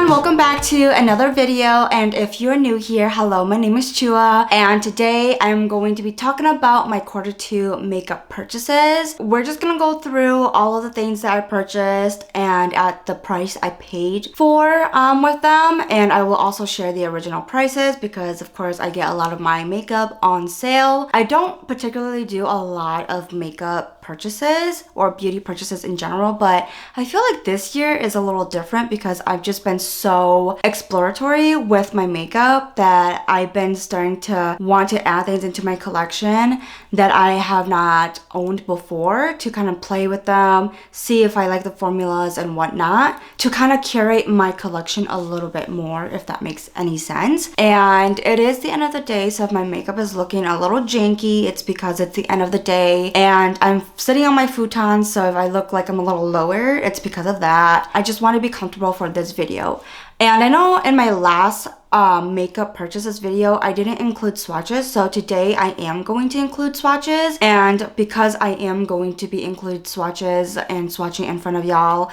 welcome back to another video, and if you're new here, hello, my name is Chua, and today I'm going to be talking about my Q2 makeup purchases. We're just gonna go through all of the things that I purchased and at the price I paid for with them, and I will also share the original prices because of course I get a lot of my makeup on sale. I don't particularly do a lot of makeup purchases or beauty purchases in general, but I feel like this year is a little different because I've just been so exploratory with my makeup that I've been starting to want to add things into my collection that I have not owned before, to kind of play with them, see if I like the formulas and whatnot, to kind of curate my collection a little bit more, if that makes any sense. And it is the end of the day, so if my makeup is looking a little janky, it's because it's the end of the day and I'm sitting on my futon, so if I look like I'm a little lower, it's because of that. I just want to be comfortable for this video. And I know in my last makeup purchases video, I didn't include swatches, so today I am going to include swatches. And because I am going to be include swatches and swatching in front of y'all,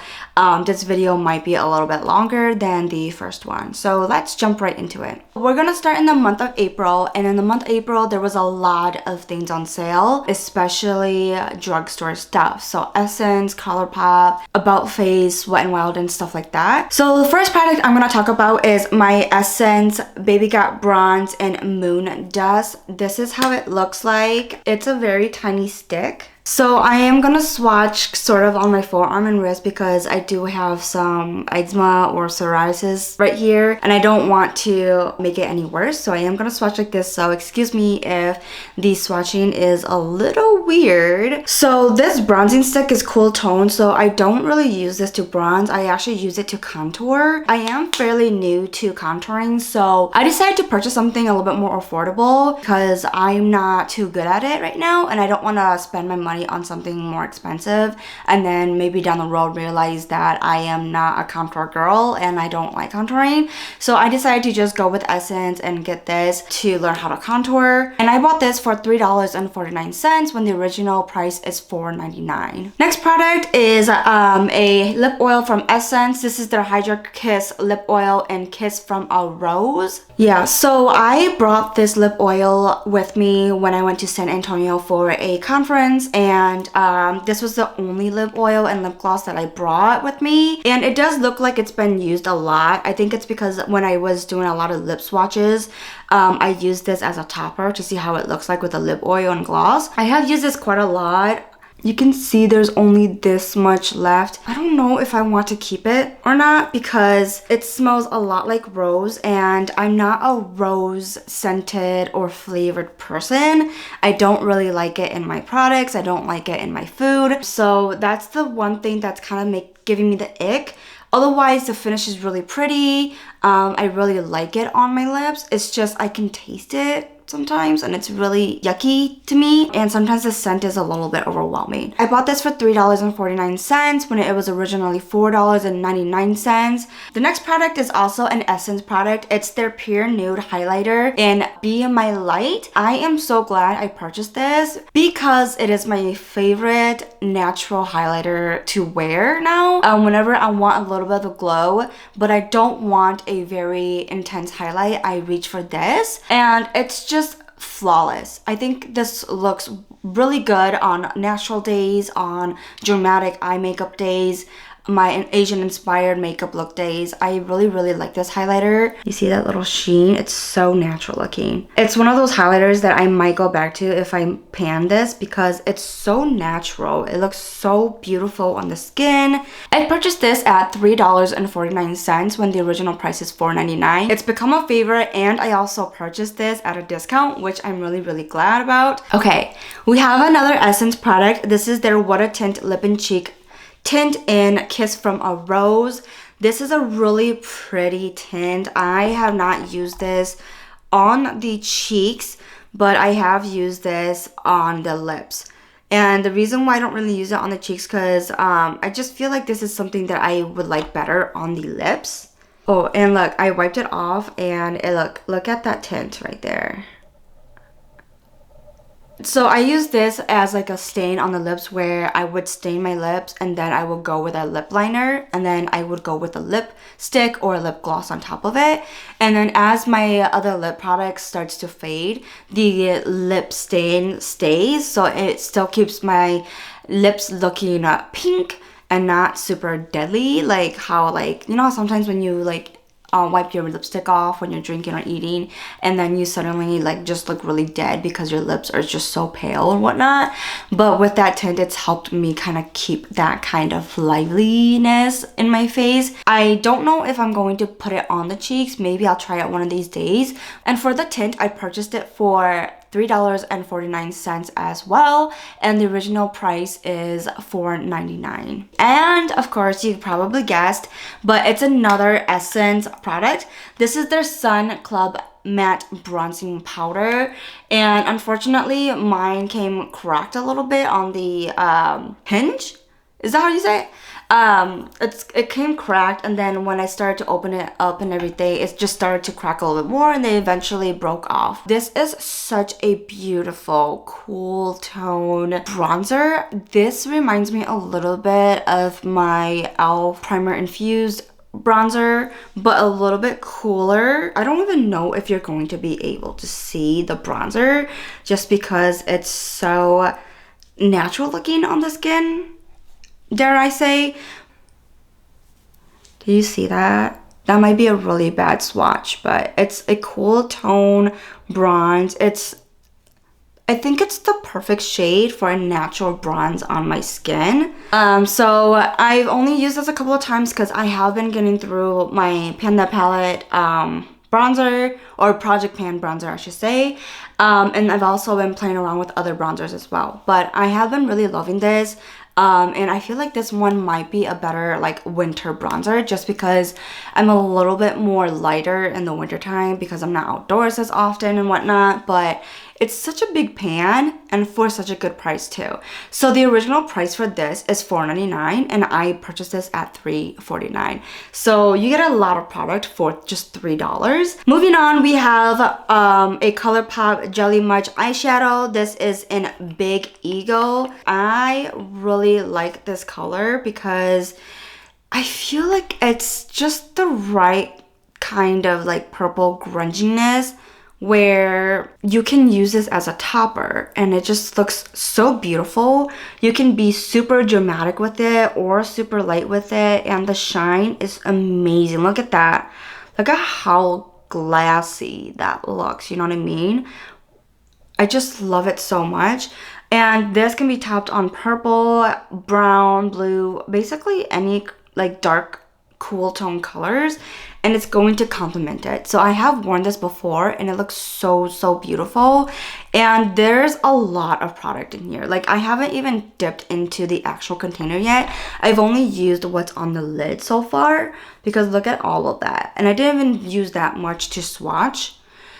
this video might be a little bit longer than the first one. So let's jump right into it. We're gonna start in the month of April, and in the month of April, there was a lot of things on sale, especially drugstore stuff. So Essence, ColourPop, About Face, Wet n Wild, and stuff like that. So the first product I'm gonna talk about is my Essence Baby Got Bronze in Moon Dust. This is how it looks like. It's a very tiny stick. So I am gonna swatch sort of on my forearm and wrist because I do have some eczema or psoriasis right here and I don't want to make it any worse. So I am gonna swatch like this. So excuse me if the swatching is a little weird. So this bronzing stick is cool tone, so I don't really use this to bronze. I actually use it to contour. I am fairly new to contouring, so I decided to purchase something a little bit more affordable because I'm not too good at it right now and I don't want to spend my money on something more expensive and then maybe down the road realize that I am not a contour girl and I don't like contouring. So I decided to just go with Essence and get this to learn how to contour, and I bought this for $3.49 when the original price is $4.99. Next product is a lip oil from Essence. This is their Hydra Kiss lip oil and Kiss from a Rose. Yeah, so I brought this lip oil with me when I went to San Antonio for a conference, and this was the only lip oil and lip gloss that I brought with me, and it does look like it's been used a lot. I think it's because when I was doing a lot of lip swatches, I used this as a topper to see how it looks like with the lip oil and gloss. I have used this quite a lot. You can see there's only this much left. I don't know if I want to keep it or not because it smells a lot like rose, and I'm not a rose scented or flavored person. I don't really like it in my products. I don't like it in my food. So that's the one thing that's kind of giving me the ick. Otherwise, the finish is really pretty. I really like it on my lips. It's just I can taste it sometimes and it's really yucky to me, and sometimes the scent is a little bit overwhelming. I bought this for $3.49 when it was originally $4.99. The next product is also an Essence product. It's their Pure Nude highlighter in Be My Light. I am so glad I purchased this because it is my favorite natural highlighter to wear now. Whenever I want a little bit of a glow but I don't want a very intense highlight, I reach for this, and it's just flawless. I think this looks really good on natural days, on dramatic eye makeup days, my Asian inspired makeup look days. I really like this highlighter. You see that little sheen? It's so natural looking. It's one of those highlighters that I might go back to if I pan this because it's so natural. It looks so beautiful on the skin. I purchased this at $3.49 when the original price is $4.99. It's become a favorite, and I also purchased this at a discount, which I'm really glad about. Okay, we have another Essence product. This is their What a Tint Lip and Cheek Tint in Kiss from a Rose. This is a really pretty tint. I have not used this on the cheeks, but I have used this on the lips. And the reason why I don't really use it on the cheeks because I just feel like this is something that I would like better on the lips. Oh, and look, I wiped it off and look at that tint right there. So I use this as like a stain on the lips where I would stain my lips and then I would go with a lip liner and then I would go with a lipstick or a lip gloss on top of it. And then as my other lip product starts to fade, the lip stain stays, so it still keeps my lips looking pink and not super deadly, like how, like, you know, sometimes when you like wipe your lipstick off when you're drinking or eating and then you suddenly like just look really dead because your lips are just so pale and whatnot. But with that tint, it's helped me kind of keep that kind of liveliness in my face. I don't know if I'm going to put it on the cheeks. Maybe I'll try it one of these days. And for the tint, I purchased it for $3.49 as well, and the original price is $4.99. And of course, you probably guessed, but it's another Essence product. This is their Sun Club Matte Bronzing Powder, and unfortunately mine came cracked a little bit on the hinge. Is that how you say it? It came cracked, and then when I started to open it up and everything, it just started to crack a little bit more, and they eventually broke off. This is such a beautiful cool tone bronzer. This reminds me a little bit of my e.l.f. Primer Infused bronzer, but a little bit cooler. I don't even know if you're going to be able to see the bronzer just because it's so natural looking on the skin, dare I say. Do you see that? That might be a really bad swatch, but it's a cool tone bronze. I think it's the perfect shade for a natural bronze on my skin. So I've only used this a couple of times because I have been getting through my Panda Palette bronzer, or Project Pan bronzer, I should say. And I've also been playing around with other bronzers as well. But I have been really loving this. And I feel like this one might be a better like winter bronzer just because I'm a little bit more lighter in the wintertime because I'm not outdoors as often and whatnot. But it's such a big pan and for such a good price too. So the original price for this is $4.99 and I purchased this at $3.49. So you get a lot of product for just $3. Moving on, we have a ColourPop Jelly Much eyeshadow. This is in Big Ego. I really like this color because I feel like it's just the right kind of like purple grunginess where you can use this as a topper and it just looks so beautiful. You can be super dramatic with it or super light with it, and the shine is amazing. Look at that. Look at how glassy that looks, you know what I mean? I just love it so much. And this can be topped on purple, brown, blue, basically any like dark cool tone colors, and it's going to complement it. So I have worn this before and it looks so beautiful, and there's a lot of product in here. Like, I haven't even dipped into the actual container yet. I've only used what's on the lid so far because look at all of that, and I didn't even use that much to swatch.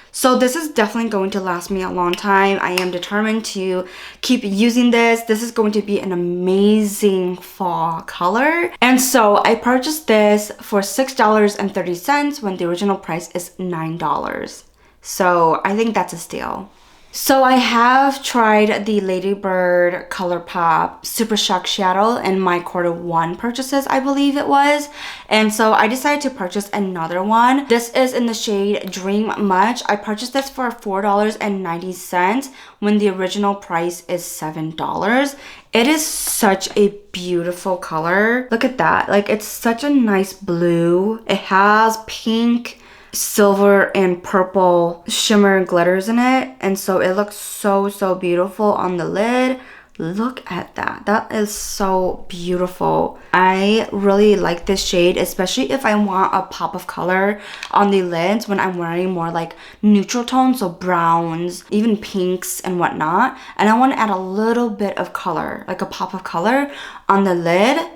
So this is definitely going to last me a long time. I am determined to keep using this. This is going to be an amazing fall color. And so I purchased this for $6.30 when the original price is $9. So I think that's a steal. So I have tried the Lady Bird ColourPop Super Shock Shadow in my Q1 purchases, I believe it was. And so I decided to purchase another one. This is in the shade Dream Much. I purchased this for $4.90 when the original price is $7. It is such a beautiful color. Look at that. Like, it's such a nice blue. It has pink, silver, and purple shimmer glitters in it, and so it looks so beautiful on the lid. Look at that. That is so beautiful. I really like this shade, especially if I want a pop of color on the lids when I'm wearing more like neutral tones, so browns, even pinks and whatnot, and I want to add a little bit of color, like a pop of color on the lid.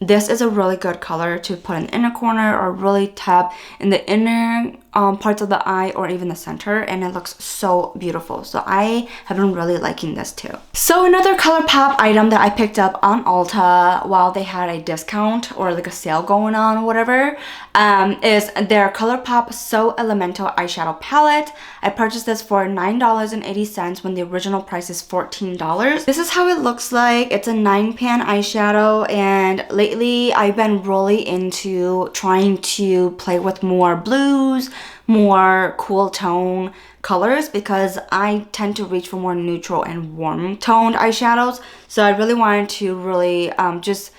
This is a really good color to put in the inner corner or really tap in the inner parts of the eye or even the center, and it looks so beautiful. So I have been really liking this too. So another ColourPop item that I picked up on Ulta while they had a discount or like a sale going on or whatever is their ColourPop So Elemental eyeshadow palette. I purchased this for $9.80 when the original price is $14. This is how it looks like. It's a 9-pan eyeshadow, and lately I've been really into trying to play with more blues, more cool tone colors, because I tend to reach for more neutral and warm toned eyeshadows. So I really wanted to really just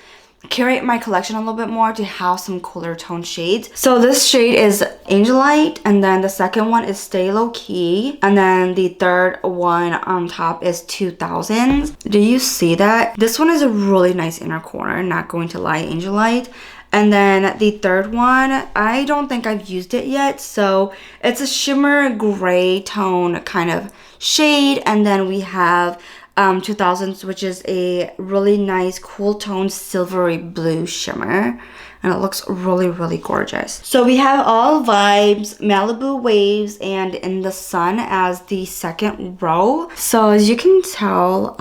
curate my collection a little bit more to have some cooler tone shades. So this shade is Angelite, and then the second one is Stay Low Key, and then the third one on top is 2000s. Do you see that? This one is a really nice inner corner, not going to lie, Angelite. And then the third one, I don't think I've used it yet, so it's a shimmer gray tone kind of shade. And then we have 2000s, which is a really nice cool tone silvery blue shimmer, and it looks really, really gorgeous. So we have All Vibes, Malibu Waves, and In the Sun as the second row. So as you can tell,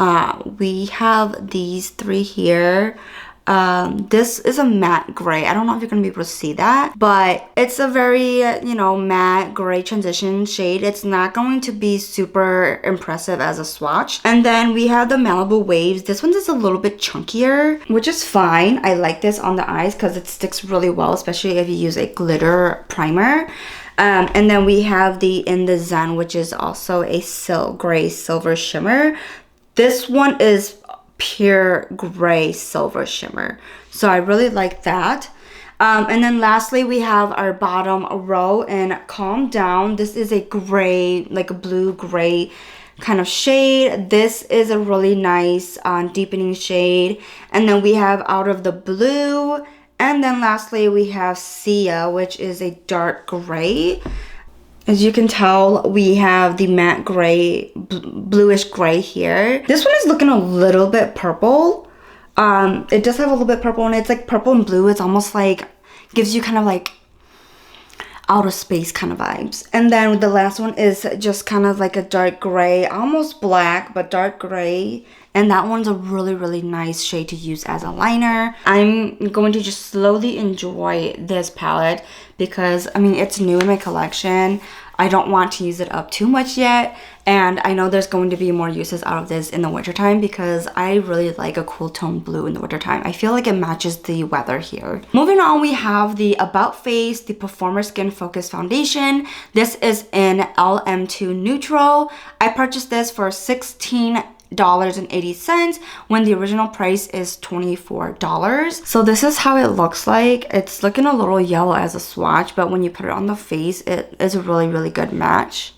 we have these three here. This is a matte gray. I don't know if you're gonna be able to see that, but it's a very, you know, matte gray transition shade. It's not going to be super impressive as a swatch. And then we have the Malibu Waves. This one's just a little bit chunkier, which is fine. I like this on the eyes because it sticks really well, especially if you use a glitter primer. And then we have the In the Zen, which is also a gray silver shimmer. This one is pure gray silver shimmer, so I really like that. And then lastly, we have our bottom row in Calm Down. This is a gray, like a blue gray kind of shade. This is a really nice deepening shade. And then we have Out of the Blue, and then lastly we have Sia, which is a dark gray. As you can tell, we have the matte gray, bluish gray here. This one is looking a little bit purple. It does have a little bit purple, and it's like purple and blue. It's almost like, gives you kind of like outer space kind of vibes. And then the last one is just kind of like a dark gray, almost black, but dark gray. And that one's a really, really nice shade to use as a liner. I'm going to just slowly enjoy this palette because, I mean, it's new in my collection. I don't want to use it up too much yet. And I know there's going to be more uses out of this in the wintertime because I really like a cool tone blue in the wintertime. I feel like it matches the weather here. Moving on, we have the About Face, the Performer Skin Focus Foundation. This is in LM2 Neutral. I purchased this for $16.80 when the original price is $24. So this is how it looks like. It's looking a little yellow as a swatch, but when you put it on the face, it is a really, really good match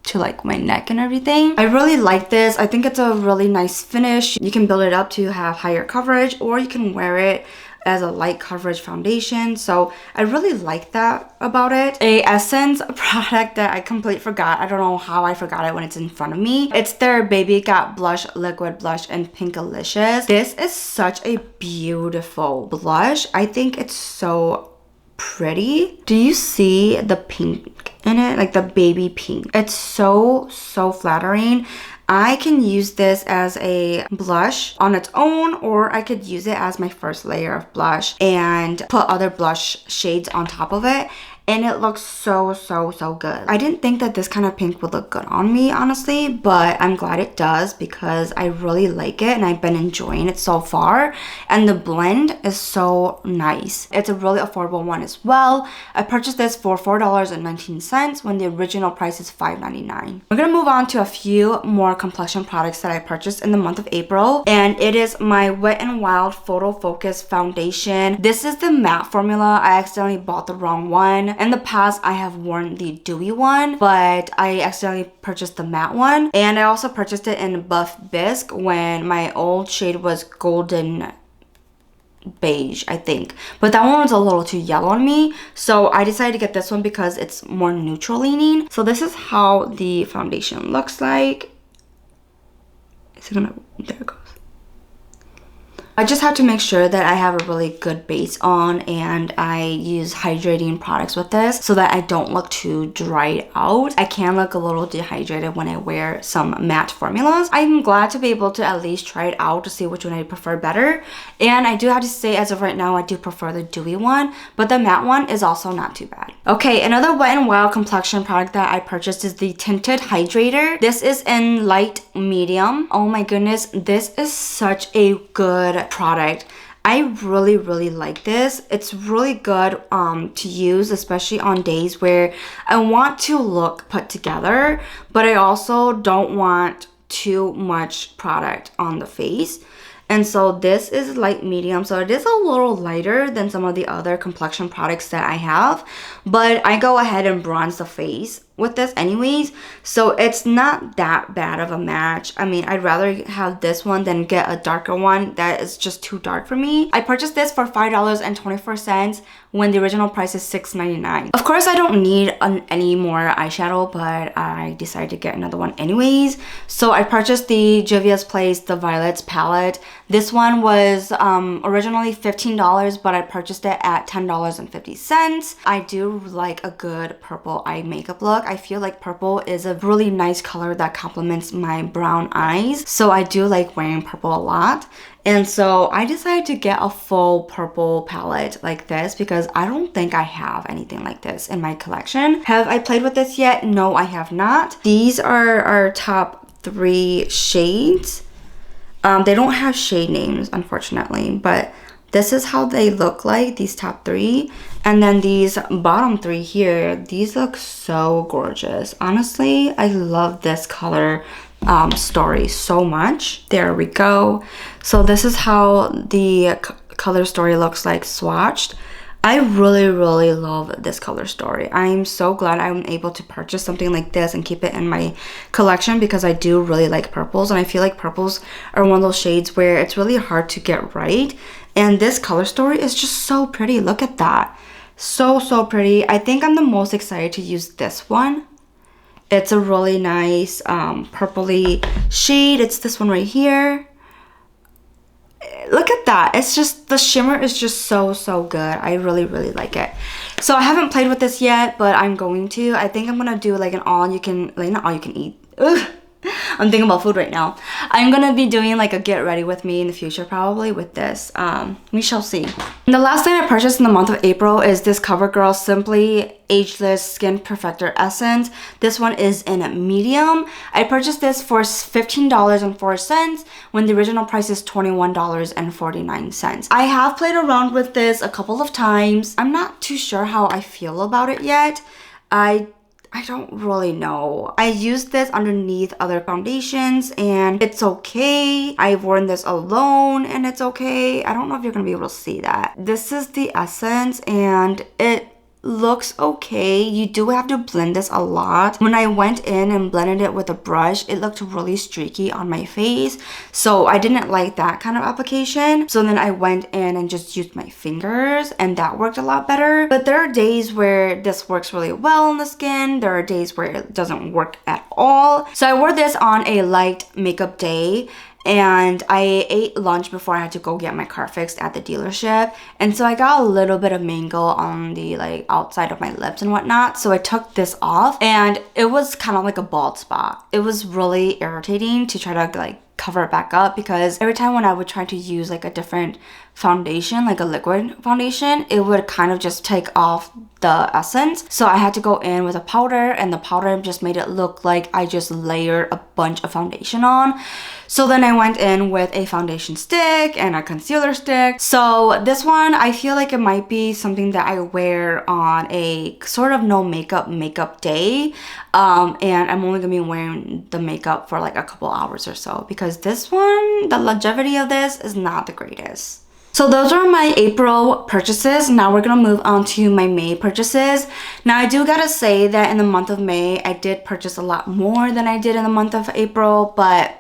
to like my neck and everything. I really like this. I think it's a really nice finish. You can build it up to have higher coverage, or you can wear it as a light coverage foundation. So I really like that about it. A Essence product that I completely forgot. I don't know how I forgot it when it's in front of me. It's their Baby Got Blush Liquid Blush in Pinkalicious. This is such a beautiful blush. I think it's so pretty. Do you see the pink in it? Like the baby pink. It's so flattering. I can use this as a blush on its own, or I could use it as my first layer of blush and put other blush shades on top of it. And it looks so good. I didn't think that this kind of pink would look good on me, honestly, but I'm glad it does because I really like it and I've been enjoying it so far. And the blend is so nice. It's a really affordable one as well. I purchased this for $4.19 when the original price is $5.99. We're gonna move on to a few more complexion products that I purchased in the month of April, and it is my Wet n Wild Photo Focus Foundation. This is the matte formula. I accidentally bought the wrong one. In the past, I have worn the dewy one, but I accidentally purchased the matte one. And I also purchased it in Buff Bisque when my old shade was golden beige, I think. But that one was a little too yellow on me. So I decided to get this one because it's more neutral leaning. So this is how the foundation looks like. Is it gonna, there it goes. I just have to make sure that I have a really good base on, and I use hydrating products with this so that I don't look too dried out. I can look a little dehydrated when I wear some matte formulas. I'm glad to be able to at least try it out to see which one I prefer better. And I do have to say, as of right now, I do prefer the dewy one, but the matte one is also not too bad. Okay, another Wet n Wild complexion product that I purchased is the Tinted Hydrator. This is in light medium. Oh my goodness, this is such a good product. I really like this. It's really good to use, especially on days where I want to look put together, but I also don't want too much product on the face. And so this is light medium, so it is a little lighter than some of the other complexion products that I have, but I go ahead and bronze the face with this anyways, so it's not that bad of a match. I mean, I'd rather have this one than get a darker one that is just too dark for me. I purchased this for $5.24 when the original price is $6.99. Of course, I don't need any more eyeshadow, but I decided to get another one anyways. So I purchased the Juvia's Place The Violets palette. This one was originally $15, but I purchased it at $10.50. I do like a good purple eye makeup look. I feel like purple is a really nice color that complements my brown eyes. So I do like wearing purple a lot. And so I decided to get a full purple palette like this because I don't think I have anything like this in my collection. Have I played with this yet? No, I have not. These are our top 3 shades. They don't have shade names, unfortunately, but this is how they look like, these top 3. And then these bottom 3 here, these look so gorgeous. Honestly, I love this color story so much. There we go. So this is how the color story looks like swatched. I really love this color story. I'm so glad I'm able to purchase something like this and keep it in my collection because I do really like purples, and I feel like purples are one of those shades where it's really hard to get right. And this color story is just so pretty. Look at that. So pretty. I think I'm the most excited to use this one. It's a really nice purpley shade. It's this one right here. Look at that. It's just, the shimmer is just so good. I really like it. So I haven't played with this yet, but I'm going to. I think I'm gonna do like an all you can, like not all you can eat. Ugh. I'm thinking about food right now. I'm gonna be doing like a get ready with me in the future probably with this. We shall see. And the last thing I purchased in the month of April is this CoverGirl Simply Ageless Skin Perfector Essence. This one is in medium. I purchased this for $15.04 when the original price is $21.49. I have played around with this a couple of times. I'm not too sure how I feel about it yet. I don't really know. I used this underneath other foundations and it's okay. I've worn this alone and it's okay. I don't know if you're gonna be able to see that. This is the essence and it looks okay. You do have to blend this a lot. When I went in and blended it with a brush, it looked really streaky on my face, so I didn't like that kind of application. So then I went in and just used my fingers and that worked a lot better. But there are days where this works really well on the skin. There are days where it doesn't work at all. So I wore this on a light makeup day, and I ate lunch before I had to go get my car fixed at the dealership, and so I got a little bit of mango on the like outside of my lips and whatnot, so I took this off and it was kind of like a bald spot. It was really irritating to try to like cover it back up because every time when I would try to use like a different foundation, like a liquid foundation, it would kind of just take off the essence. So I had to go in with a powder, and the powder just made it look like I just layered a bunch of foundation on. So then I went in with a foundation stick and a concealer stick. So this one, I feel like it might be something that I wear on a sort of no makeup day. And I'm only gonna be wearing the makeup for like a couple hours or so because this one, the longevity of this is not the greatest. So those are my April purchases. Now we're gonna move on to my May purchases. Now I do gotta say that in the month of May, I did purchase a lot more than I did in the month of April, but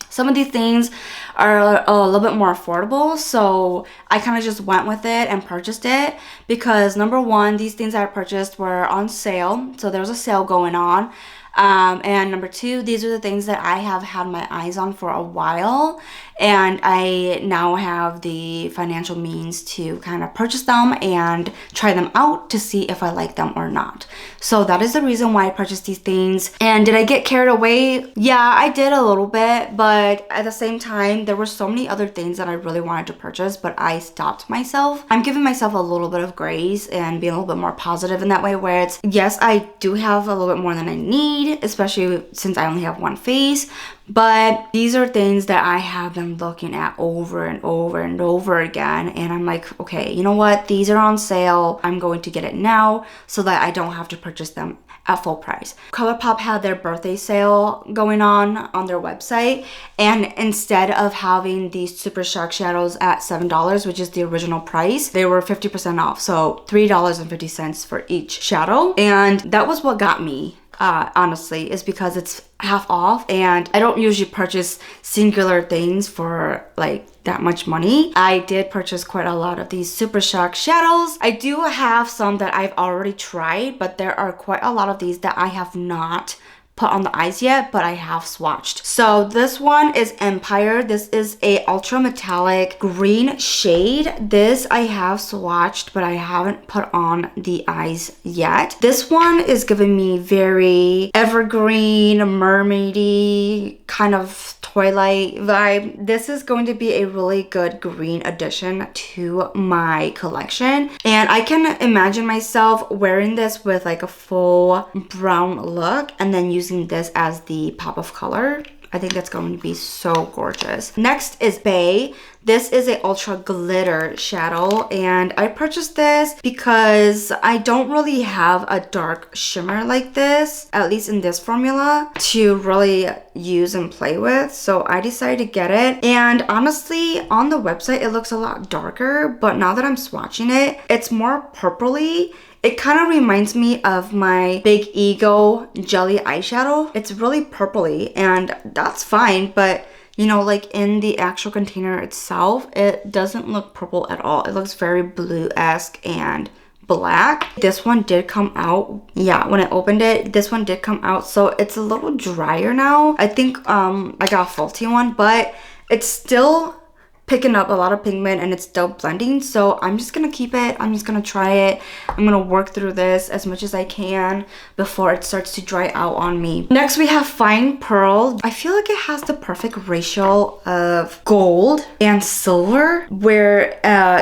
some of these things are a little bit more affordable, so I kind of just went with it and purchased it because number one, these things I purchased were on sale, so there was a sale going on. And number two, these are the things that I have had my eyes on for a while, and I now have the financial means to kind of purchase them and try them out to see if I like them or not. So that is the reason why I purchased these things. And did I get carried away? Yeah, I did a little bit, but at the same time, there were so many other things that I really wanted to purchase, but I stopped myself. I'm giving myself a little bit of grace and being a little bit more positive in that way, where it's, yes, I do have a little bit more than I need, especially since I only have one face, but these are things that I have been looking at over and over and over again, and I'm like, okay, you know what, these are on sale, I'm going to get it now so that I don't have to purchase them at full price. ColourPop had their birthday sale going on their website, and instead of having these Super Shark shadows at $7, which is the original price, they were 50% off, so $3.50 for each shadow. And that was what got me, honestly, is because it's half off, and I don't usually purchase singular things for like that much money. I did purchase quite a lot of these Super Shark shadows. I do have some that I've already tried, but there are quite a lot of these that I have not put on the eyes yet, but I have swatched. So this one is Empire. This is a ultra metallic green shade. This I have swatched, but I haven't put on the eyes yet. This one is giving me very evergreen, mermaidy kind of twilight vibe. This is going to be a really good green addition to my collection, and I can imagine myself wearing this with like a full brown look and then using this as the pop of color. I think that's going to be so gorgeous. Next is Bay. This is a ultra glitter shadow, and I purchased this because I don't really have a dark shimmer like this, at least in this formula, to really use and play with. So I decided to get it, and honestly, on the website it looks a lot darker, but now that I'm swatching it, it's more purpley. It kind of reminds me of my Big Ego jelly eyeshadow. It's really purpley, and that's fine, but you know, like in the actual container itself, it doesn't look purple at all. It looks very blue-esque and black. This one did come out. Yeah, when I opened it, this one did come out. So it's a little drier now. I think I got a faulty one, but it's still picking up a lot of pigment and it's still blending, so I'm just gonna keep it. I'm just gonna try it. I'm gonna work through this as much as I can before it starts to dry out on me. Next we have Fine Pearl. I feel like it has the perfect ratio of gold and silver, where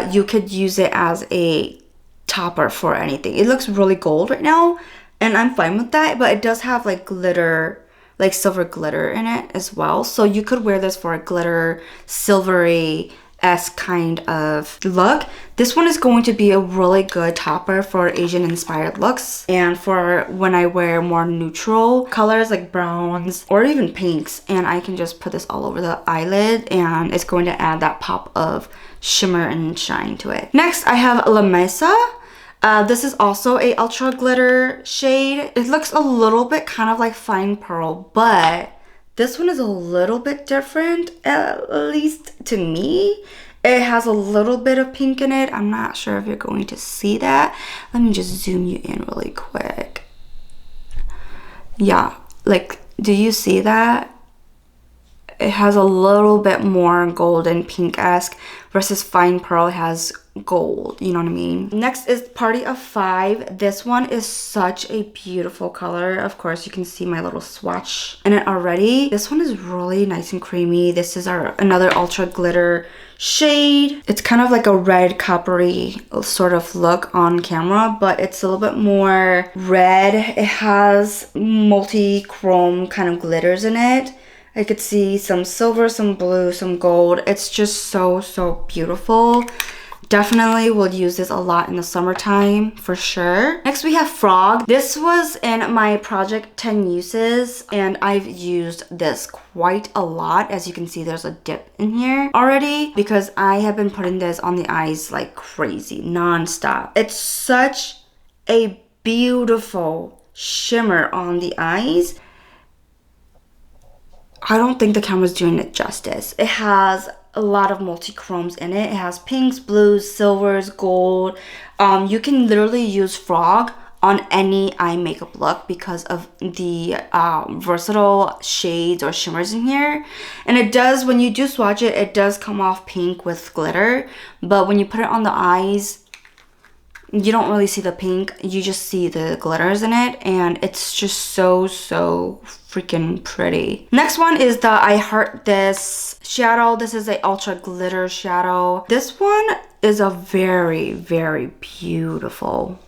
you could use it as a topper for anything. It looks really gold right now, and I'm fine with that, but it does have like glitter, like silver glitter in it as well. So you could wear this for a glitter, silvery-esque kind of look. This one is going to be a really good topper for Asian inspired looks, and for when I wear more neutral colors like browns or even pinks, and I can just put this all over the eyelid and it's going to add that pop of shimmer and shine to it. Next I have La Mesa. This is also a ultra glitter shade. It looks a little bit kind of like Fine Pearl, but this one is a little bit different, at least to me. It has a little bit of pink in it. I'm not sure if you're going to see that. Let me just zoom you in really quick. Yeah, like, do you see that? It has a little bit more golden pink-esque versus Fine Pearl has gold, you know what I mean? Next is Party of Five. This one is such a beautiful color. Of course, you can see my little swatch in it already. This one is really nice and creamy. This is another ultra glitter shade. It's kind of like a red coppery sort of look on camera, but it's a little bit more red. It has multi-chrome kind of glitters in it. I could see some silver, some blue, some gold. It's just so beautiful. Definitely will use this a lot in the summertime for sure. Next we have Frog. This was in my project 10 uses, and I've used this quite a lot. As you can see, there's a dip in here already because I have been putting this on the eyes like crazy, non-stop. It's such a beautiful shimmer on the eyes. I don't think the camera's doing it justice. It has a lot of multi-chromes in it. It has pinks, blues, silvers, gold. You can literally use Frog on any eye makeup look because of the versatile shades or shimmers in here. And it does, when you do swatch it, it does come off pink with glitter, but when you put it on the eyes, you don't really see the pink, you just see the glitters in it, and it's just so freaking pretty. Next one is the I Heart This shadow. This is a ultra glitter shadow. This one is a very beautiful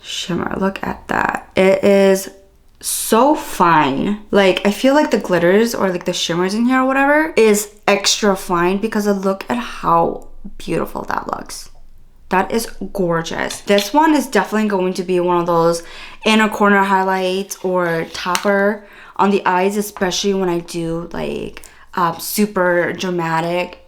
shimmer. Look at that. It is so fine. Like, I feel like the glitters or like the shimmers in here or whatever is extra fine because of look at how beautiful that looks. That is gorgeous. This one is definitely going to be one of those inner corner highlights or topper on the eyes, especially when I do like super dramatic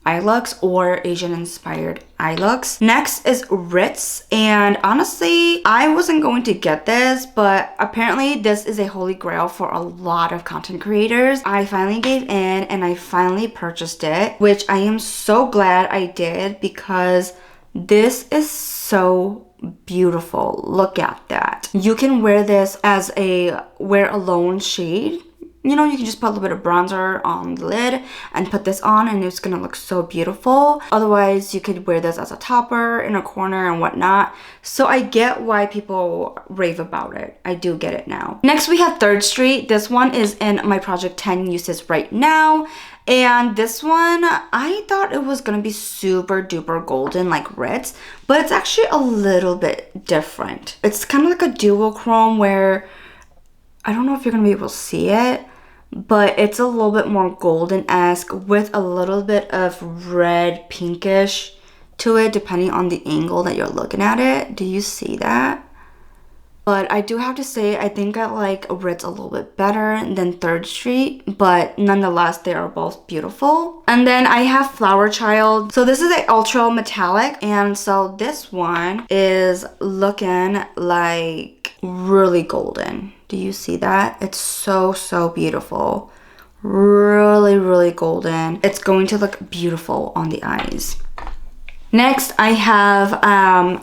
eye looks or Asian inspired eye looks. Next is Ritz, and honestly I wasn't going to get this, but apparently this is a holy grail for a lot of content creators. I finally gave in and I finally purchased it, which I am so glad I did because this is so beautiful. Look at that. You can wear this as a wear alone shade. You know, you can just put a little bit of bronzer on the lid and put this on and it's gonna look so beautiful. Otherwise, you could wear this as a topper in a corner and whatnot. So I get why people rave about it. I do get it now. Next, we have 3rd Street. This one is in my Project 10 uses right now. And this one, I thought it was gonna be super duper golden like Ritz, but it's actually a little bit different. It's kind of like a duochrome where, I don't know if you're gonna be able to see it, but it's a little bit more golden-esque with a little bit of red pinkish to it depending on the angle that you're looking at it. Do you see that? But I do have to say, I think I like Ritz a little bit better than 3rd Street, but nonetheless, they are both beautiful. And then I have Flower Child. So this is a ultra metallic, and so this one is looking like really golden. Do you see that? It's so beautiful. Really golden. It's going to look beautiful on the eyes. Next, I have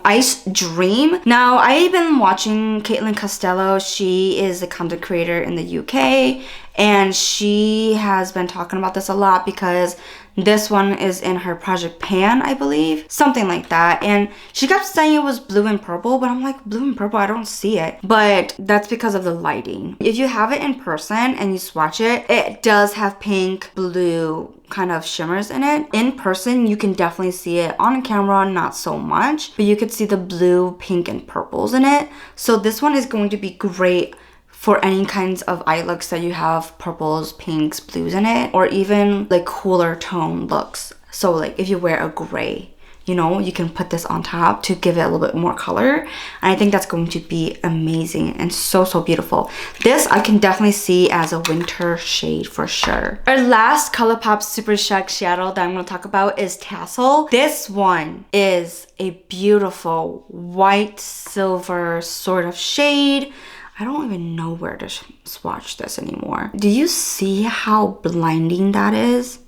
Ice Dream. Now, I've been watching Caitlin Costello. She is a content creator in the UK, and she has been talking about this a lot because this one is in her Project Pan, I believe. Something like that. And she kept saying it was blue and purple, but I'm like, blue and purple, I don't see it. But that's because of the lighting. If you have it in person and you swatch it, it does have pink, blue kind of shimmers in it. In person, you can definitely see it. On camera, not so much, but you could see the blue, pink, and purples in it. So this one is going to be great for any kinds of eye looks that you have purples, pinks, blues in it, or even like cooler tone looks. So like if you wear a gray, you know, you can put this on top to give it a little bit more color. And I think that's going to be amazing and so beautiful. This I can definitely see as a winter shade for sure. Our last ColourPop Super Shock shadow that I'm going to talk about is Tassel. This one is a beautiful white silver sort of shade. I don't even know where to swatch this anymore. Do you see how blinding that is?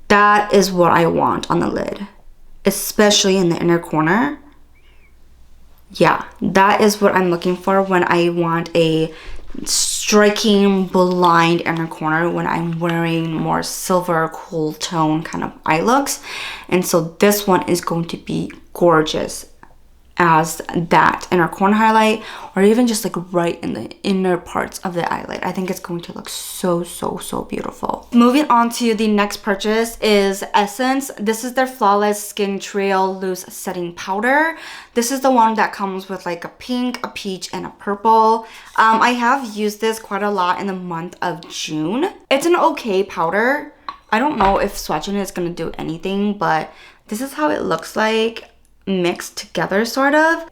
That is what I want on the lid, especially in the inner corner. Yeah, that is what I'm looking for when I want a striking blind inner corner when I'm wearing more silver cool tone kind of eye looks. And so this one is going to be gorgeous as that inner corner highlight, or even just like right in the inner parts of the eyelid. I think it's going to look so beautiful. Moving on to the next purchase is Essence. This is their Flawless Skin Trail Loose Setting Powder. This is the one that comes with like a pink, a peach, and a purple. I have used this quite a lot in the month of June. It's an okay powder. I don't know if swatching it is going to do anything, but this is how it looks like mixed together, sort of.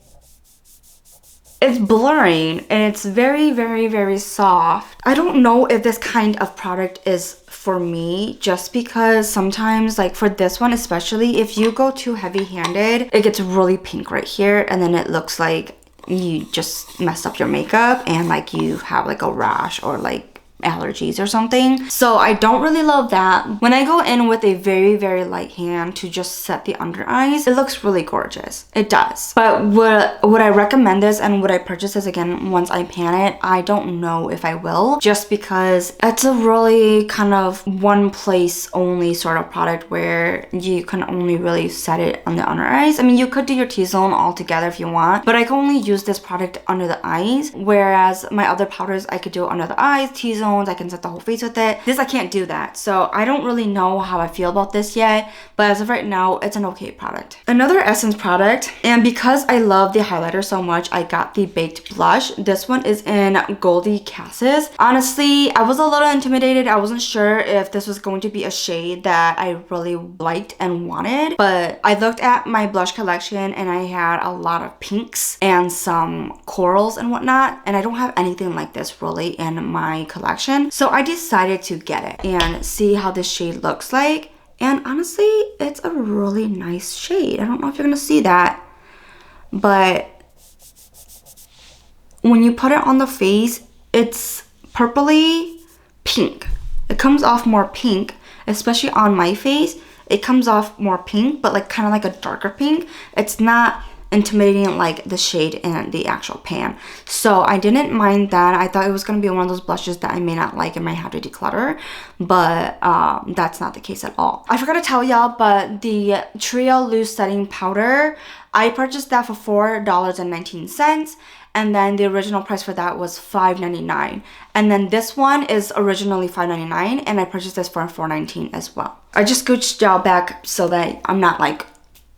It's blurring and it's very soft. I don't know if this kind of product is for me, just because sometimes, like for this one especially, if you go too heavy-handed, it gets really pink right here, and then it looks like you just messed up your makeup and like you have like a rash or like allergies or something. So I don't really love that. When I go in with a very, very light hand to just set the under eyes, it looks really gorgeous. It does. But would I recommend this and would I purchase this again once I pan it? I don't know if I will, just because it's a really kind of one place only sort of product where you can only really set it on the under eyes. I mean, you could do your T-zone all together if you want, but I can only use this product under the eyes, whereas my other powders I could do under the eyes, T-zone, I can set the whole face with it. This I can't do that. So I don't really know how I feel about this yet, but as of right now, it's an okay product. Another Essence product, and because I love the highlighter so much, I got the Baked Blush. This one is in Goldie Cassis. Honestly, I was a little intimidated. I wasn't sure if this was going to be a shade that I really liked and wanted, but I looked at my blush collection and I had a lot of pinks and some corals and whatnot, and I don't have anything like this really in my collection. So I decided to get it and see how this shade looks like. And honestly, it's a really nice shade. I don't know if you're gonna see that, but when you put it on the face, it's purpley pink. It comes off more pink, especially on my face. It comes off more pink, but like kind of like a darker pink. It's not intimidating like the shade in the actual pan. So I didn't mind that. I thought it was going to be one of those blushes that I may not like and might have to declutter, but that's not the case at all. I forgot to tell y'all, but the Trio Loose Setting Powder, I purchased that for $4.19. And then the original price for that was $5.99. And then this one is originally $5.99, and I purchased this for $4.19 as well. I just scooched y'all back so that I'm not like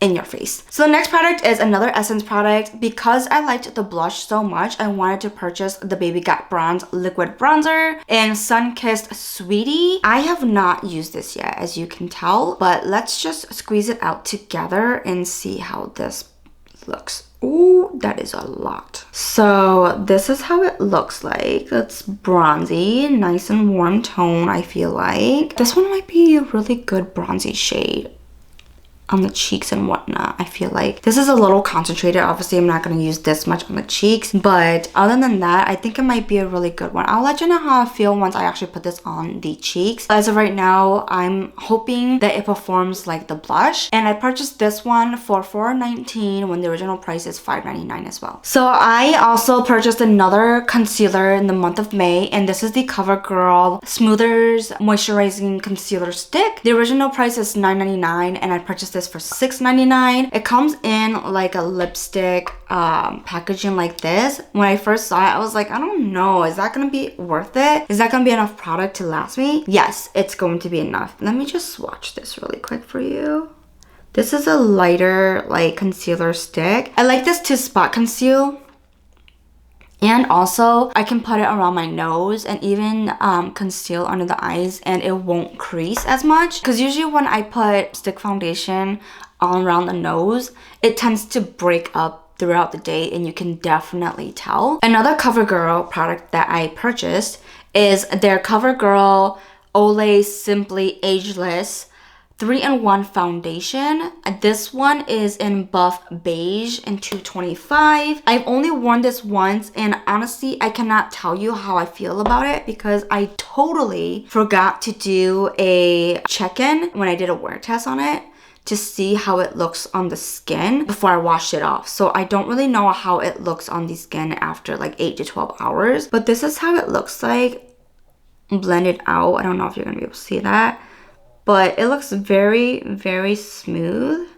in your face. So the next product is another Essence product. Because I liked the blush so much, I wanted to purchase the Baby Got Bronze Liquid Bronzer in Sun-Kissed Sweetie. I have not used this yet, as you can tell, but let's just squeeze it out together and see how this looks. Ooh, that is a lot. So this is how it looks like. It's bronzy, nice and warm tone, I feel like. This one might be a really good bronzy shade on the cheeks and whatnot. I feel like this is a little concentrated. Obviously, I'm not going to use this much on the cheeks, but other than that, I think it might be a really good one. I'll let you know how I feel once I actually put this on the cheeks. As of right now, I'm hoping that it performs like the blush, and I purchased this one for $4.19 when the original price is $5.99 as well. So I also purchased another concealer in the month of May, and this is the CoverGirl Smoothers Moisturizing Concealer Stick. The original price is $9.99, and I purchased this for $6.99. It comes in like a lipstick packaging like this. When I first saw it, I was like, I don't know, is that gonna be worth it? Is that gonna be enough product to last me? Yes, it's going to be enough. Let me just swatch this really quick for you. This is a lighter like concealer stick. I like this to spot conceal. And also, I can put it around my nose and even conceal under the eyes, and it won't crease as much. Because usually when I put stick foundation all around the nose, it tends to break up throughout the day, and you can definitely tell. Another CoverGirl product that I purchased is their CoverGirl Olay Simply Ageless 3-in-1 foundation. This one is in buff beige and 225. I've only worn this once, and honestly, I cannot tell you how I feel about it because I totally forgot to do a check-in when I did a wear test on it to see how it looks on the skin before I washed it off. So I don't really know how it looks on the skin after like 8 to 12 hours, but this is how it looks like blended out. I don't know if you're gonna be able to see that, but it looks very, very smooth.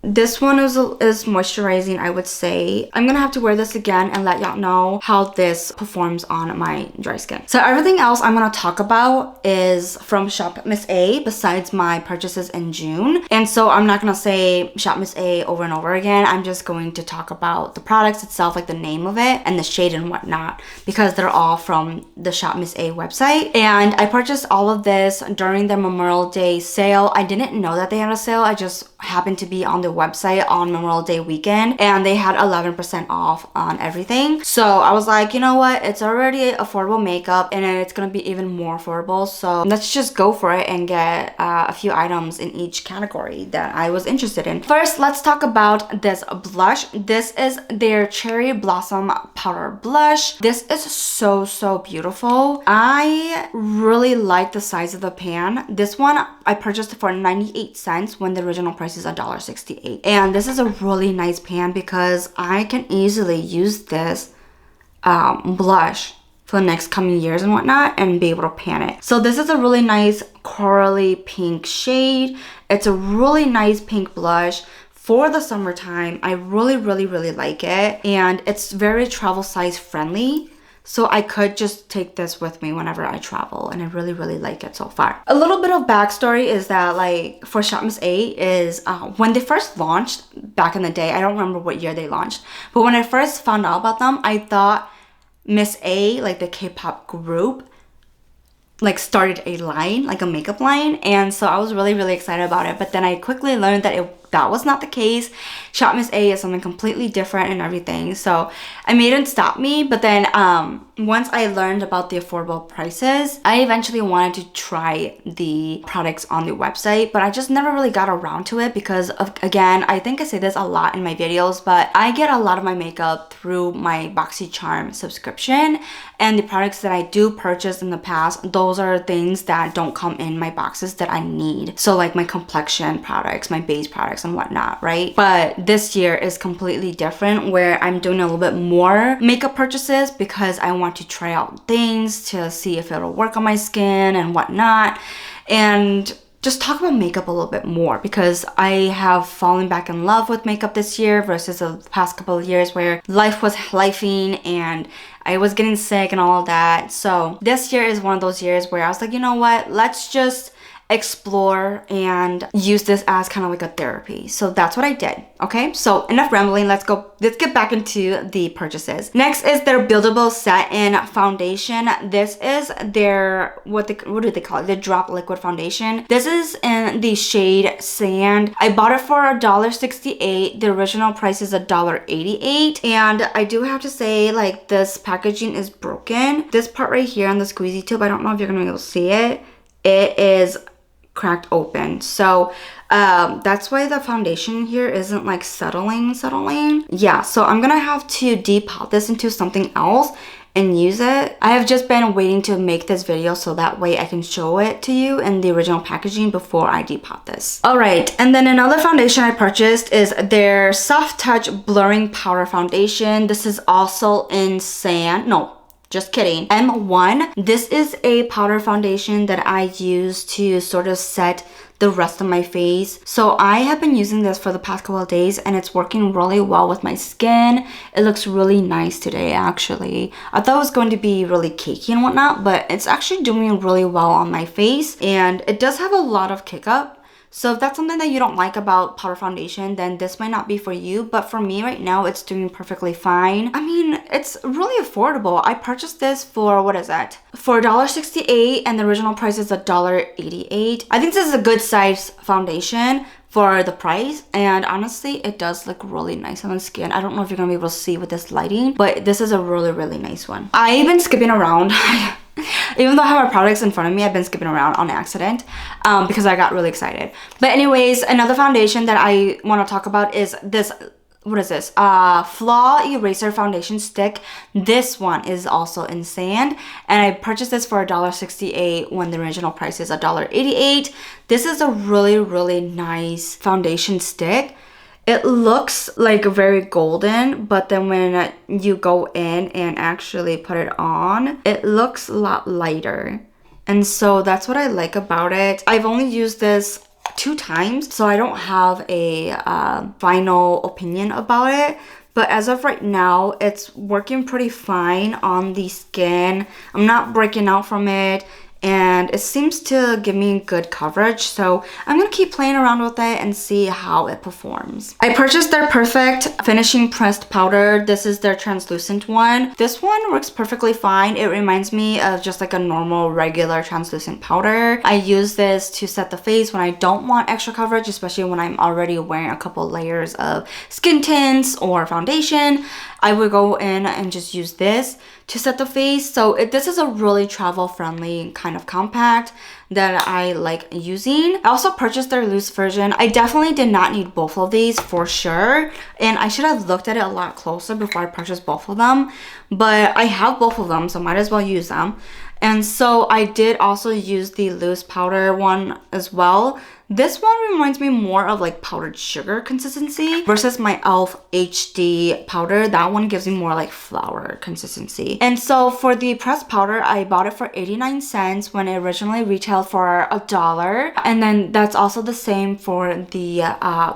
This one is moisturizing, I would say. I'm gonna have to wear this again and let y'all know how this performs on my dry skin. So everything else I'm gonna talk about is from Shop Miss A besides my purchases in June. And so I'm not gonna say Shop Miss A over and over again. I'm just going to talk about the products itself, like the name of it and the shade and whatnot, because they're all from the Shop Miss A website. And I purchased all of this during the Memorial Day sale. I didn't know that they had a sale. I just happened to be on the website on Memorial Day weekend, and they had 11% off on everything. So I was like, you know what, it's already affordable makeup and it's gonna be even more affordable, so let's just go for it and get a few items in each category that I was interested in. First, let's talk about this blush. This is their Cherry Blossom Powder Blush. This is so beautiful. I really like the size of the pan. This one I purchased for 98 cents when the original price is $1.68. And this is a really nice pan because I can easily use this blush for the next coming years and whatnot and be able to pan it. So this is a really nice corally pink shade. It's a really nice pink blush for the summertime. I really like it, and it's very travel size friendly. So I could just take this with me whenever I travel, and I really like it so far. A little bit of backstory is that, like, for Shop Miss A is when they first launched back in the day, I don't remember what year they launched, but when I first found out about them, I thought Miss A, like the K-pop group, like started a line, like a makeup line, and so I was really excited about it. But then I quickly learned that that was not the case. Shop Miss A is something completely different and everything, so I made it stop me. But then once I learned about the affordable prices, I eventually wanted to try the products on the website, but I just never really got around to it because of, again, I think I say this a lot in my videos, but I get a lot of my makeup through my BoxyCharm subscription, and the products that I do purchase in the past, those are things that don't come in my boxes that I need. So like my complexion products, my base products and whatnot, right? But this year is completely different, where I'm doing a little bit more makeup purchases because I want to try out things to see if it'll work on my skin and whatnot, and just talk about makeup a little bit more because I have fallen back in love with makeup this year versus the past couple of years where life was lifing and I was getting sick and all of that. So this year is one of those years where I was like, you know what, let's just explore and use this as kind of like a therapy. So that's what I did. Okay, so enough rambling, let's get back into the purchases. Next is their buildable satin foundation. This is their what do they call it, the drop liquid foundation. This is in the shade Sand. I bought it for $1.68. the original price is $1.88, and I do have to say, like, this packaging is broken. This part right here on the squeezy tube, I don't know if you're gonna be able to see it, it is cracked open. So that's why the foundation here isn't like settling. Yeah, so I'm gonna have to depot this into something else and use it. I have just been waiting to make this video so that way I can show it to you in the original packaging before I depot this. All right, and then another foundation I purchased is their Soft Touch Blurring Powder Foundation. This is also in Sand. No, just kidding. M1. This is a powder foundation that I use to sort of set the rest of my face. So I have been using this for the past couple of days and it's working really well with my skin. It looks really nice today, actually. I thought it was going to be really cakey and whatnot, but it's actually doing really well on my face, and it does have a lot of kick up. So if that's something that you don't like about powder foundation, then this might not be for you. But for me right now, it's doing perfectly fine. I mean, it's really affordable. I purchased this for, what is that? For $1.68, and the original price is $1.88. I think this is a good size foundation for the price, and honestly it does look really nice on the skin. I don't know if you're gonna be able to see with this lighting, but this is a really nice one. I've been skipping around even though I have my products in front of me, I've been skipping around on accident because I got really excited. But anyways, another foundation that I want to talk about is this. What is this? Flaw Eraser Foundation Stick. This one is also in Sand, and I purchased this for $1.68 when the original price is $1.88. This is a really nice foundation stick. It looks like very golden, but then when you go in and actually put it on, it looks a lot lighter. And so that's what I like about it. I've only used this 2 times, so I don't have a final opinion about it. But as of right now, it's working pretty fine on the skin. I'm not breaking out from it. and it seems to give me good coverage. So I'm gonna keep playing around with it and see how it performs. I purchased their Perfect Finishing Pressed Powder. This is their translucent one. This one works perfectly fine. It reminds me of just like a normal regular translucent powder. I use this to set the face when I don't want extra coverage, especially when I'm already wearing a couple layers of skin tints or foundation. I would go in and just use this to set the face. So this is a really travel friendly kind of compact that I like using. I also purchased their loose version. I definitely did not need both of these for sure, and I should have looked at it a lot closer before I purchased both of them, but I have both of them, so might as well use them. And so I did also use the loose powder one as well. This one reminds me more of like powdered sugar consistency versus my e.l.f. HD powder. That one gives me more like flour consistency. And so for the pressed powder, I bought it for 89 cents when it originally retailed for $1. And then that's also the same for the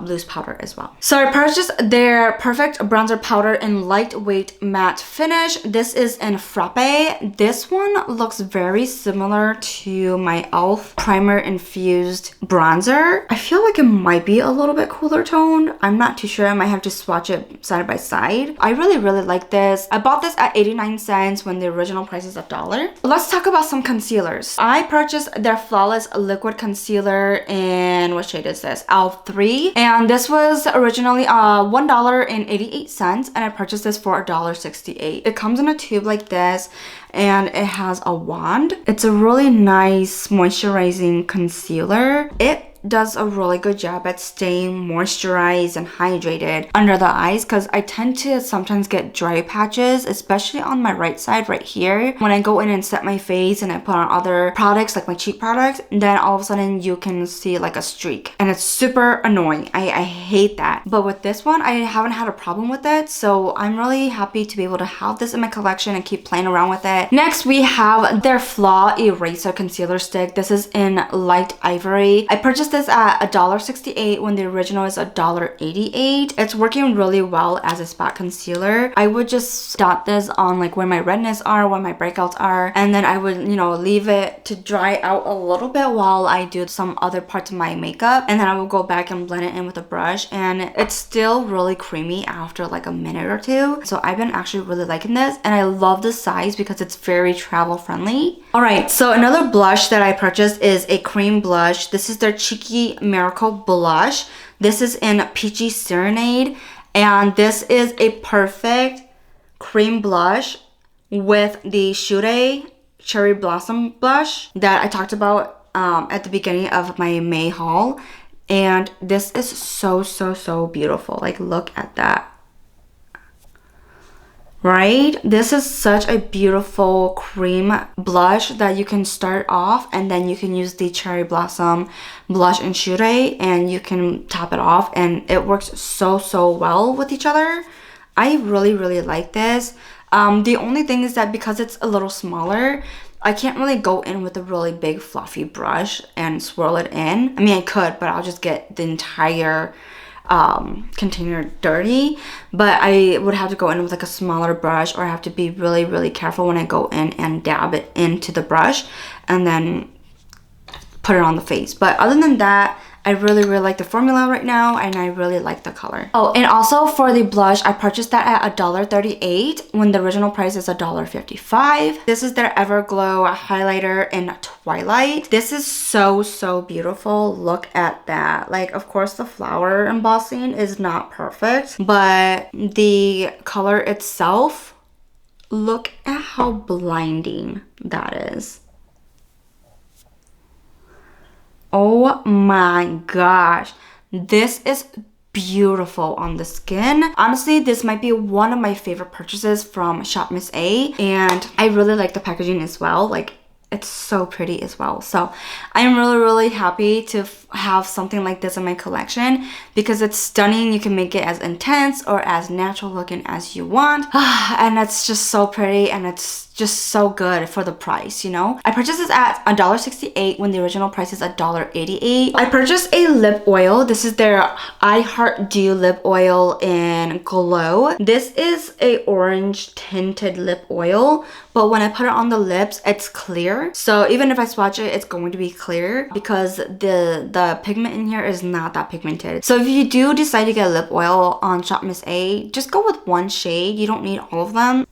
loose powder as well. So I purchased their Perfect Bronzer Powder in lightweight matte finish. This is in Frappe. This one looks very similar to my e.l.f. Primer Infused Bronzer. I feel like it might be a little bit cooler toned. I'm not too sure. I might have to swatch it side by side. I really like this. I bought this at 89 cents when the original price is $1. Let's talk about some concealers. I purchased their Flawless Liquid Concealer in, what shade is this? L3. And this was originally $1.88, and I purchased this for $1.68. It comes in a tube like this, and it has a wand. It's a really nice moisturizing concealer. It does a really good job at staying moisturized and hydrated under the eyes, because I tend to sometimes get dry patches, especially on my right side right here. When I go in and set my face and I put on other products like my cheek products, then all of a sudden you can see like a streak, and it's super annoying. I hate that. But with this one, I haven't had a problem with it, so I'm really happy to be able to have this in my collection and keep playing around with it. Next, we have their Flaw Eraser Concealer Stick. This is in Light Ivory. I purchased this at $1.68 when the original is $1.88. It's working really well as a spot concealer. I would just dot this on like where my redness are, where my breakouts are, and then I would, you know, leave it to dry out a little bit while I do some other parts of my makeup, and then I will go back and blend it in with a brush, and it's still really creamy after like a minute or two. So I've been actually really liking this, and I love the size because it's very travel friendly. Alright, so another blush that I purchased is a cream blush. This is their Cheeky Miracle Blush. This is in Peachy Serenade, and this is a perfect cream blush with the Sun-Dae Cherry Blossom blush that I talked about at the beginning of my May haul. And this is so beautiful. Like, look at that. Right? This is such a beautiful cream blush that you can start off, and then you can use the Cherry Blossom blush and Sun-Dae, and you can top it off, and it works so well with each other. I really like this. The only thing is that because it's a little smaller, I can't really go in with a really big fluffy brush and swirl it in. I mean, I could, but I'll just get the entire container dirty. But I would have to go in with like a smaller brush, or I have to be really careful when I go in and dab it into the brush and then put it on the face. But other than that, I really like the formula right now, and I really like the color. Oh, and also for the blush, I purchased that at $1.38 when the original price is $1.55. This is their Everglow highlighter in Twilight. This is so beautiful. Look at that. Like, of course, the flower embossing is not perfect, but the color itself, look at how blinding that is. Oh my gosh, this is beautiful on the skin. Honestly, this might be one of my favorite purchases from Shop Miss A, and I really like the packaging as well. Like, it's so pretty as well. So I'm really happy to have something like this in my collection because it's stunning. You can make it as intense or as natural looking as you want, and it's just so pretty, and it's just so good for the price, you know? I purchased this at $1.68 when the original price is $1.88. I purchased a lip oil. This is their I Heart Dew lip oil in Glow. This is a orange tinted lip oil, but when I put it on the lips, it's clear. So even if I swatch it, it's going to be clear because the pigment in here is not that pigmented. So if you do decide to get a lip oil on Shop Miss A, just go with one shade. You don't need all of them.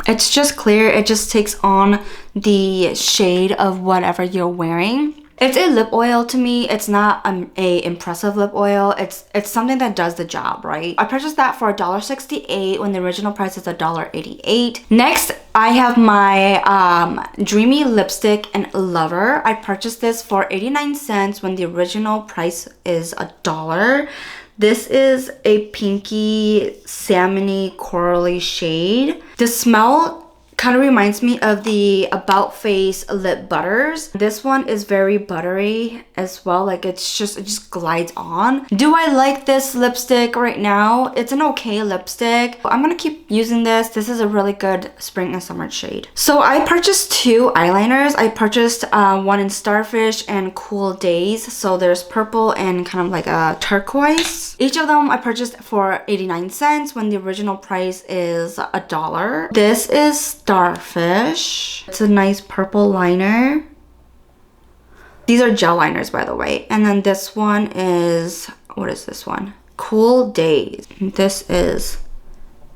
It's just clear. It just takes on the shade of whatever you're wearing. It's a lip oil to me. It's not a impressive lip oil. It's something that does the job, right? I purchased that for $1.68 when the original price is $1.88. Next, I have my Dreamy Lipstick and Lover. I purchased this for 89 cents when the original price is $1. This is a pinky, salmony, corally shade. The smell kind of reminds me of the About Face lip butters. This one is very buttery as well. Like it just glides on. Do I like this lipstick right now? It's an okay lipstick. I'm gonna keep using this. This is a really good spring and summer shade. So I purchased two eyeliners. I purchased one in Starfish and Cool Days. So there's purple and kind of like a turquoise. Each of them I purchased for 89 cents when the original price is $1. This is Starfish. It's a nice purple liner. These are gel liners, by the way. And then this one is, what is this one? Cool Days. This is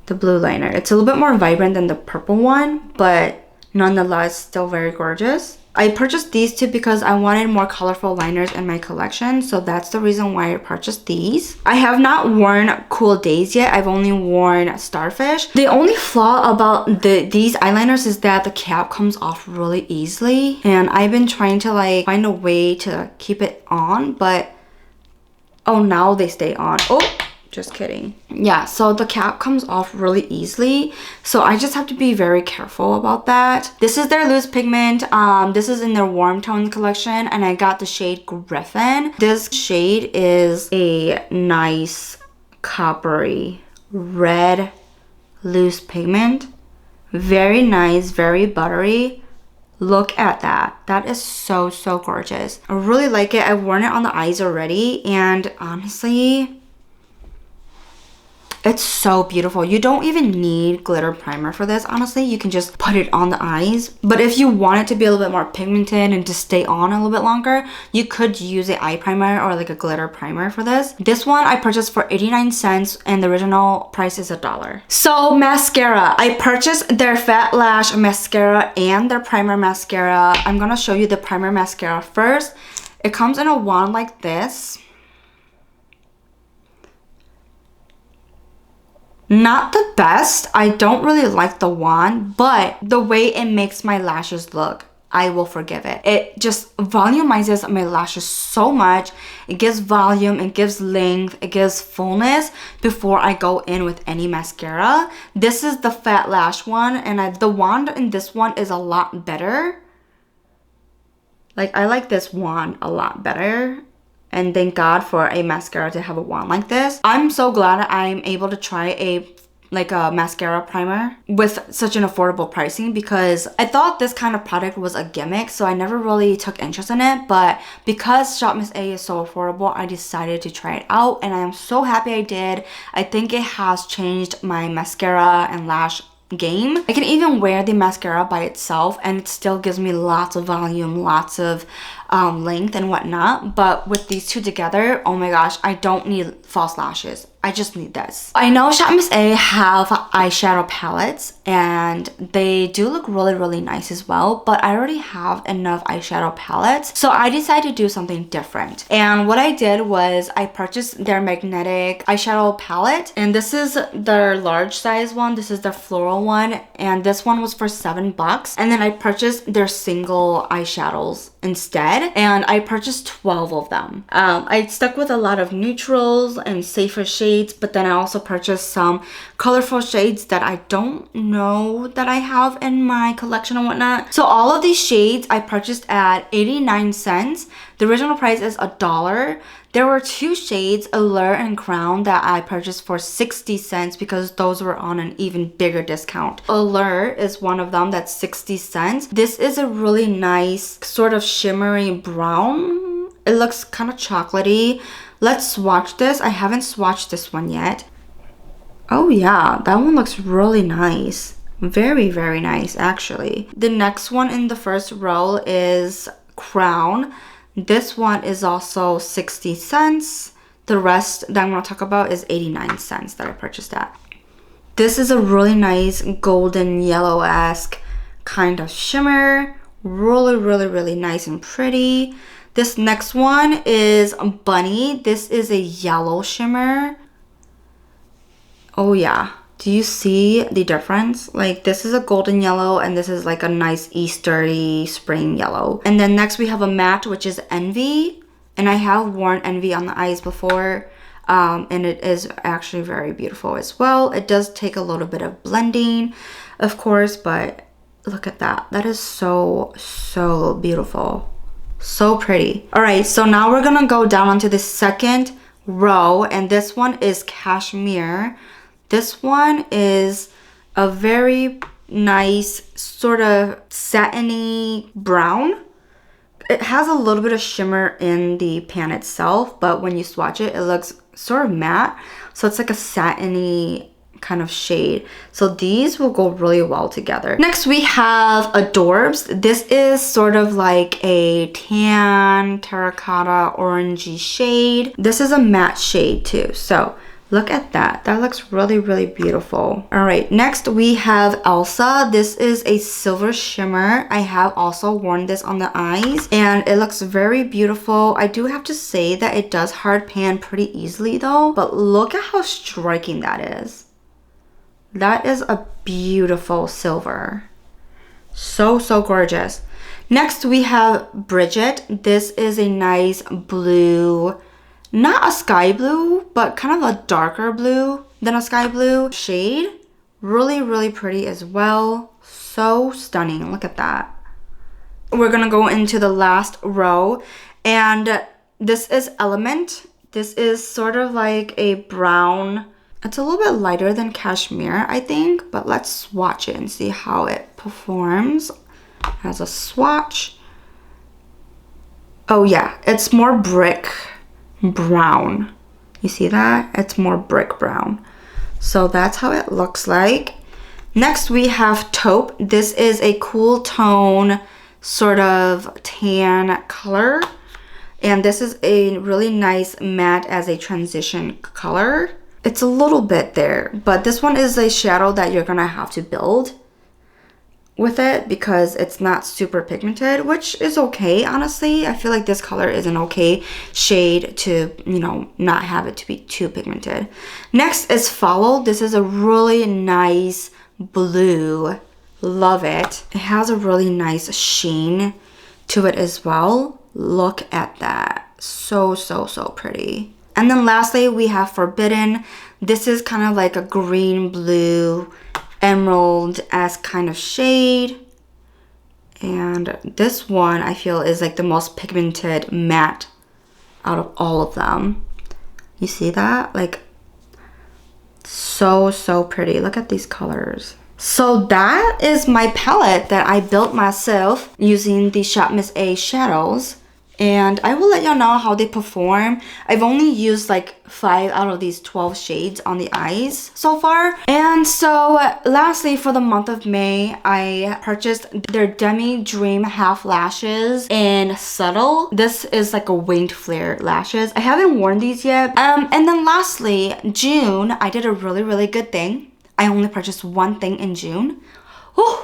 the blue liner. It's a little bit more vibrant than the purple one, but nonetheless still very gorgeous. I purchased these two because I wanted more colorful liners in my collection, so that's the reason why I purchased these. I have not worn Cool Days yet. I've only worn Starfish. The only flaw about these eyeliners is that the cap comes off really easily, and I've been trying to like find a way to keep it on, but oh, now they stay on. Oh, just kidding. Yeah, so the cap comes off really easily, so I just have to be very careful about that. This is their loose pigment. This is in their warm tone collection, and I got the shade Griffin. This shade is a nice coppery red loose pigment. Very nice, very buttery. Look at that. That is so gorgeous. I really like it. I've worn it on the eyes already, and honestly, it's so beautiful. You don't even need glitter primer for this. Honestly, you can just put it on the eyes. But if you want it to be a little bit more pigmented and to stay on a little bit longer, you could use an eye primer or like a glitter primer for this. This one I purchased for 89 cents and the original price is $1. So mascara. I purchased their Fat Lash mascara and their primer mascara. I'm gonna show you the primer mascara first. It comes in a wand like this. Not the best. I don't really like the wand, but the way it makes my lashes look, I will forgive it. It just volumizes my lashes so much. It gives volume, it gives length, it gives fullness before I go in with any mascara. This is the Fat Lash one, and the wand in this one is a lot better. Like, I like this wand a lot better. And thank God for a mascara to have a wand like this. I'm so glad I'm able to try a mascara primer with such an affordable pricing, because I thought this kind of product was a gimmick, so I never really took interest in it. But because Shop Miss A is so affordable, I decided to try it out, and I am so happy I did. I think it has changed my mascara and lash game. I can even wear the mascara by itself and it still gives me lots of volume, lots of length and whatnot. But with these two together, oh my gosh, I don't need false lashes. I just need this. I know Shop Miss A have eyeshadow palettes and they do look really nice as well, but I already have enough eyeshadow palettes, so I decided to do something different. And what I did was I purchased their magnetic eyeshadow palette, and this is their large size one. This is the floral one, and this one was for $7. And then I purchased their single eyeshadows instead, and I purchased 12 of them. I stuck with a lot of neutrals and safer shades, but then I also purchased some colorful shades that I don't know that I have in my collection and whatnot. So all of these shades I purchased at 89 cents. The original price is $1. There were two shades, Allure and Crown, that I purchased for 60 cents because those were on an even bigger discount. Allure is one of them that's 60 cents. This is a really nice sort of shimmery brown. It looks kind of chocolatey. Let's swatch this. I haven't swatched this one yet. Oh yeah, that one looks really nice. Very, very nice actually. The next one in the first row is Crown. This one is also 60 cents. The rest that I'm going to talk about is 89 cents that I purchased at. This is a really nice golden yellow-esque kind of shimmer. Really, really, really nice and pretty. This next one is Bunny. This is a yellow shimmer. Oh yeah. Do you see the difference? Like this is a golden yellow and this is like a nice Eastery spring yellow. And then next we have a matte, which is Envy. And I have worn Envy on the eyes before. And it is actually very beautiful as well. It does take a little bit of blending, of course, but look at that. That is so, so beautiful. So pretty. All right, so now we're gonna go down onto the second row, and this one is Cashmere. This one is a very nice sort of satiny brown. It has a little bit of shimmer in the pan itself, but when you swatch it, it looks sort of matte. So it's like a satiny kind of shade. So these will go really well together. Next we have Adorbs. This is sort of like a tan terracotta orangey shade. This is a matte shade too. So look at that. That looks really, really beautiful. All right, next we have Elsa. This is a silver shimmer. I have also worn this on the eyes and it looks very beautiful. I do have to say that it does hard pan pretty easily though, but look at how striking that is. That is a beautiful silver. So, so gorgeous. Next we have Bridget. This is a nice blue, not a sky blue, but kind of a darker blue than a sky blue shade. Really, really pretty as well. So stunning. Look at that. We're gonna go into the last row, and this is Element. This is sort of like a brown. It's a little bit lighter than Cashmere, I think, but let's swatch it and see how it performs as a swatch. Oh yeah, it's more brick brown. You see that? It's more brick brown. So that's how it looks like. Next we have Taupe. This is a cool tone sort of tan color, and this is a really nice matte as a transition color. It's a little bit there, but this one is a shadow that you're gonna have to build with it because it's not super pigmented, which is okay, honestly. I feel like this color is an okay shade to, you know, not have it to be too pigmented. Next is Follow. This is a really nice blue. Love it. It has a really nice sheen to it as well. Look at that. So, so, so pretty. And then lastly, we have Forbidden. This is kind of like a green, blue, emerald-esque kind of shade. And this one, I feel, is like the most pigmented matte out of all of them. You see that? Like, so, so pretty. Look at these colors. So that is my palette that I built myself using the Shop Miss A shadows. And I will let y'all know how they perform. I've only used like 5 out of these 12 shades on the eyes so far. And so lastly, for the month of May, I purchased their Demi Dream Half Lashes in Subtle. This is like a winged flare lashes. I haven't worn these yet. And then lastly, June, I did a really, really good thing. I only purchased one thing in June. Whew.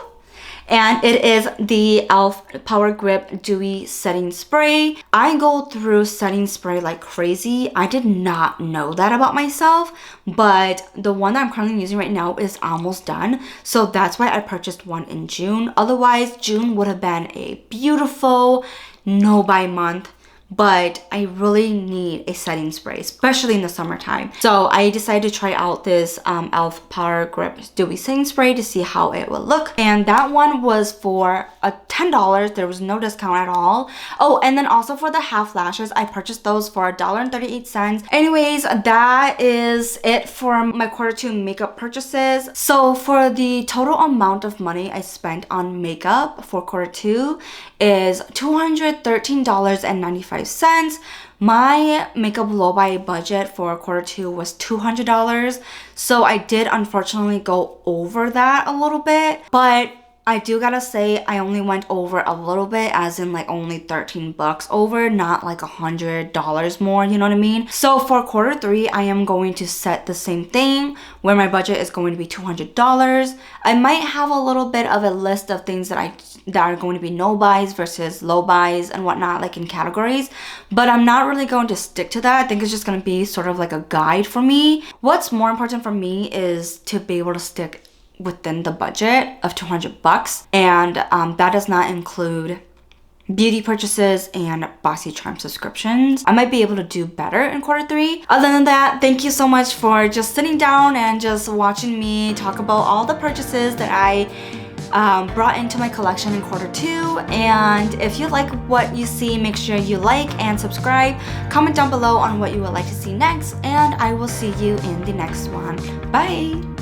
And it is the e.l.f. Power Grip Dewy Setting Spray. I go through setting spray like crazy. I did not know that about myself, but the one that I'm currently using right now is almost done. So that's why I purchased one in June. Otherwise, June would have been a beautiful no-buy month. but I really need a setting spray, especially in the summertime. So I decided to try out this e.l.f. Power Grip Dewy Setting Spray to see how it would look. And that one was for $10. There was no discount at all. Oh, and then also for the half lashes, I purchased those for $1.38. Anyways, that is it for my Q2 makeup purchases. So for the total amount of money I spent on makeup for Q2 is $213.95. My makeup low buy budget for Q2 was $200. So I did unfortunately go over that a little bit, but I do gotta say I only went over a little bit, as in like only 13 bucks over, not like $100 more, you know what I mean? So for Q3, I am going to set the same thing where my budget is going to be $200. I might have a little bit of a list of things that are going to be no buys versus low buys and whatnot, like in categories, but I'm not really going to stick to that. I think it's just going to be sort of like a guide for me. What's more important for me is to be able to stick within the budget of 200 bucks, and that does not include beauty purchases and BoxyCharm subscriptions. I might be able to do better in Q3. Other than that, thank you so much for just sitting down and just watching me talk about all the purchases that I brought into my collection in Q2. And if you like what you see, make sure you like and subscribe. Comment down below on what you would like to see next, and I will see you in the next one. Bye!